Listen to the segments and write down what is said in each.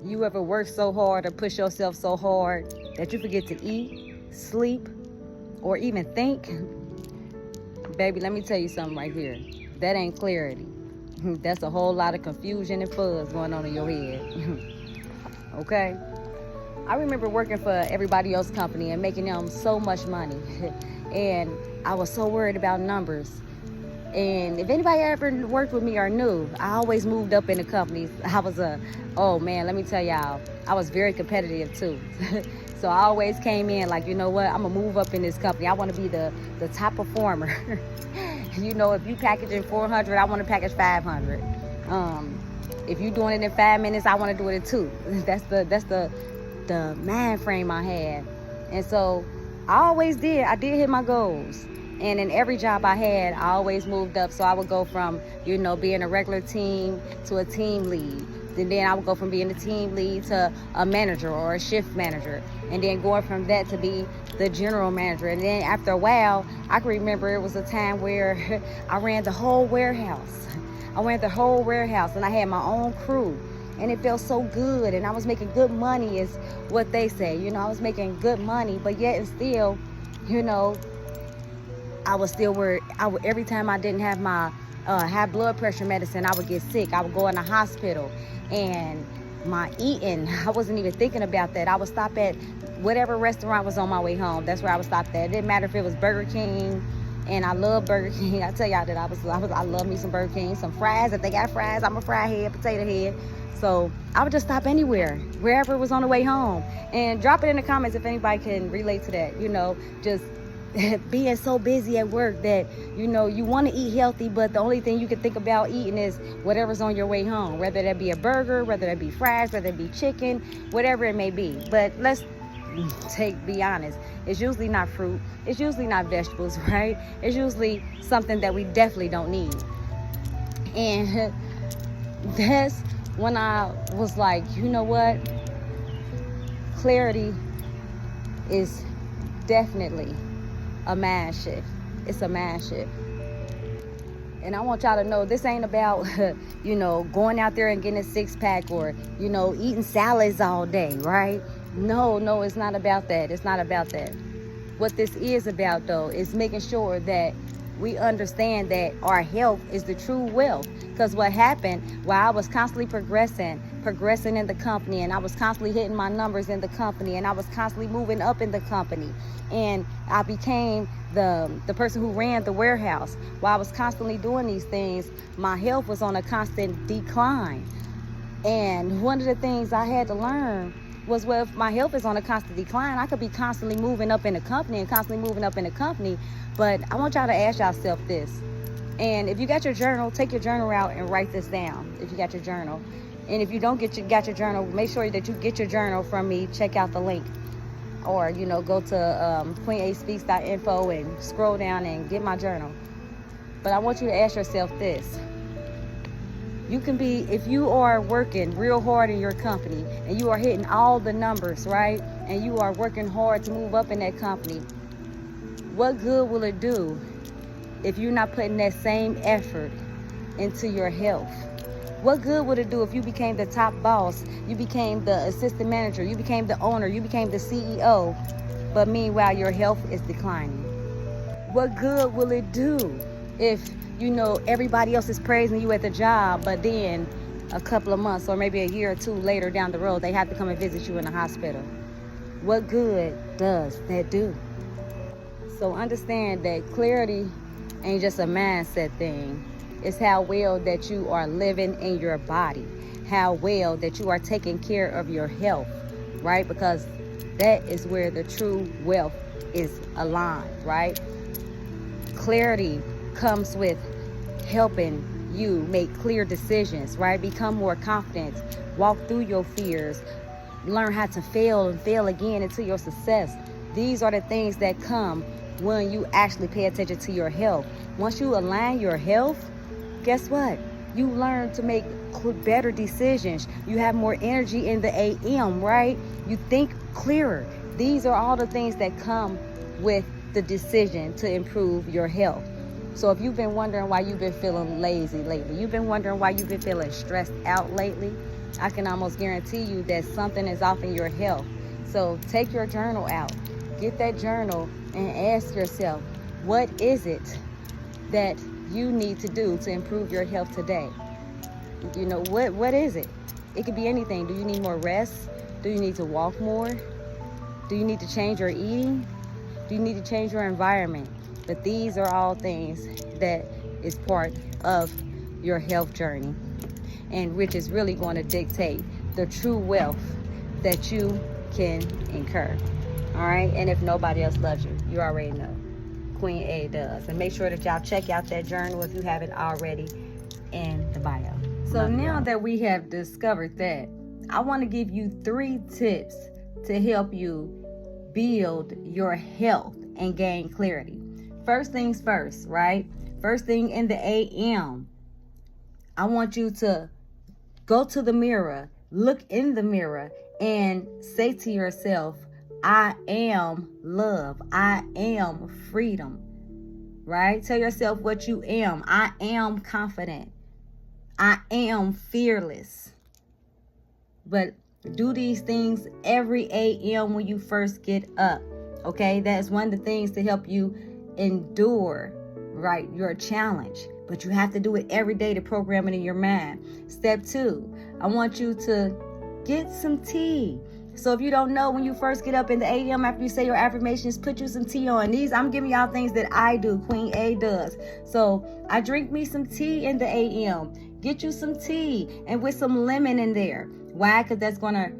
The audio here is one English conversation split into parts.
You ever work so hard or push yourself so hard that you forget to eat, sleep, or even think? Baby, let me tell you something right here. That ain't clarity. That's a whole lot of confusion and fuzz going on in your head. Okay? I remember working for everybody else's company and making them so much money. And I was so worried about numbers. And if anybody ever worked with me or knew, I always moved up in the companies. Oh man, let me tell y'all, I was very competitive too. So I always came in like, you know what, I'm gonna move up in this company. I wanna be the top performer. You know, if you packaging 400, I wanna package 500. If you doing it in 5 minutes, I wanna do it in 2. That's the mind frame I had. And so I did hit my goals. And in every job I had, I always moved up. So I would go from, you know, being a regular team to a team lead. And then I would go from being a team lead to a manager or a shift manager. And then going from that to be the general manager. And then after a while, I can remember it was a time where I ran the whole warehouse. And I had my own crew. And it felt so good. And I was making good money is what they say. You know, I was making good money. But yet and still, you know, I was still worried. Every time I didn't have my high blood pressure medicine, I would get sick. I would go in the hospital. And my eating, I wasn't even thinking about that. I would stop at whatever restaurant was on my way home. That's where I would stop at. It didn't matter if it was Burger King. And I love Burger King. I tell y'all that I love me some Burger King. Some fries. If they got fries, I'm a fry head, potato head. So I would just stop anywhere, wherever it was on the way home. And drop it in the comments if anybody can relate to that. You know, just being so busy at work that, you know, you want to eat healthy, but the only thing you can think about eating is whatever's on your way home, whether that be a burger, whether that be fries, whether it be chicken, whatever it may be. But let's be honest, it's usually not fruit, it's usually not vegetables, right? It's usually something that we definitely don't need. And that's when I was like, you know what, clarity is definitely a mind shift. It's a mind shift. And I want y'all to know this ain't about, you know, going out there and getting a 6-pack or, you know, eating salads all day, right? No, it's not about that. It's not about that. What this is about, though, is making sure that we understand that our health is the true wealth. Because what happened while I was constantly progressing in the company, and I was constantly hitting my numbers in the company, and I was constantly moving up in the company, and I became the person who ran the warehouse. While I was constantly doing these things, my health was on a constant decline. And one of the things I had to learn was, well, if my health is on a constant decline, I could be constantly moving up in the company, but I want y'all to ask yourself this. And if you got your journal, take your journal out and write this down if you got your journal. And if you don't got your journal, make sure that you get your journal from me. Check out the link. Or, you know, go to queenaspeaks.info and scroll down and get my journal. But I want you to ask yourself this. You can be, if you are working real hard in your company and you are hitting all the numbers, right? And you are working hard to move up in that company, what good will it do if you're not putting that same effort into your health? What good would it do if you became the top boss, you became the assistant manager, you became the owner, you became the CEO, but meanwhile your health is declining? What good will it do if, you know, everybody else is praising you at the job, but then a couple of months or maybe a year or two later down the road, they have to come and visit you in the hospital? What good does that do? So understand that clarity ain't just a mindset thing. It's how well that you are living in your body, how well that you are taking care of your health, right? Because that is where the true wealth is aligned, right? Clarity comes with helping you make clear decisions, right? Become more confident, walk through your fears, learn how to fail and fail again until your success. These are the things that come when you actually pay attention to your health. Once you align your health, guess what? You learn to make better decisions. You have more energy in the AM, right? You think clearer. These are all the things that come with the decision to improve your health. So if you've been wondering why you've been feeling lazy lately, you've been wondering why you've been feeling stressed out lately, I can almost guarantee you that something is off in your health. So take your journal out, get that journal, and ask yourself, what is it that you need to do to improve your health today? You know, what is it? It could be anything. Do you need more rest? Do you need to walk more? Do you need to change your eating? Do you need to change your environment? But these are all things that is part of your health journey, and which is really going to dictate the true wealth that you can incur. All right? And if nobody else loves you, you already know. Queen A does. And make sure that y'all check out that journal if you haven't already in the bio. So now that we have discovered that, I want to give you 3 tips to help you build your health and gain clarity. First things first, right? First thing in the AM, I want you to go to the mirror, look in the mirror, and say to yourself, I am love. I am freedom. Right? Tell yourself what you am. I am confident. I am fearless. But do these things every AM when you first get up. Okay? That's one of the things to help you endure, right, your challenge. But you have to do it every day to program it in your mind. Step 2, I want you to get some tea. So if you don't know, when you first get up in the AM after you say your affirmations, put you some tea on. These, I'm giving y'all things that I do, Queen A does. So I drink me some tea in the AM. Get you some tea and with some lemon in there. Why? Because that's going to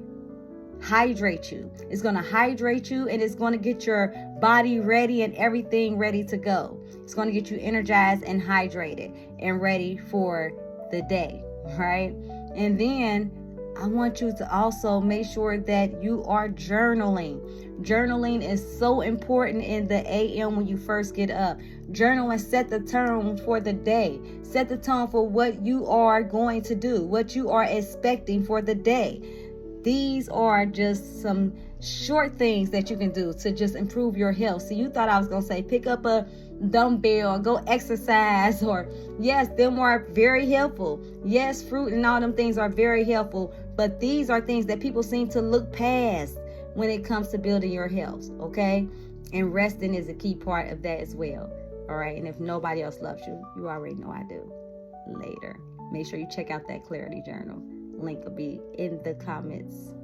hydrate you. It's going to hydrate you, and it's going to get your body ready and everything ready to go. It's going to get you energized and hydrated and ready for the day, right? And then I want you to also make sure that you are journaling. Journaling is so important in the AM when you first get up. Journal and set the tone for the day. Set the tone for what you are going to do, what you are expecting for the day. These are just some short things that you can do to just improve your health. So you thought I was going to say pick up a dumbbell, go exercise, or yes, them are very helpful. Yes, fruit and all them things are very helpful. But these are things that people seem to look past when it comes to building your health, okay? And resting is a key part of that as well, all right? And if nobody else loves you, you already know I do. Later. Make sure you check out that clarity journal. Link will be in the comments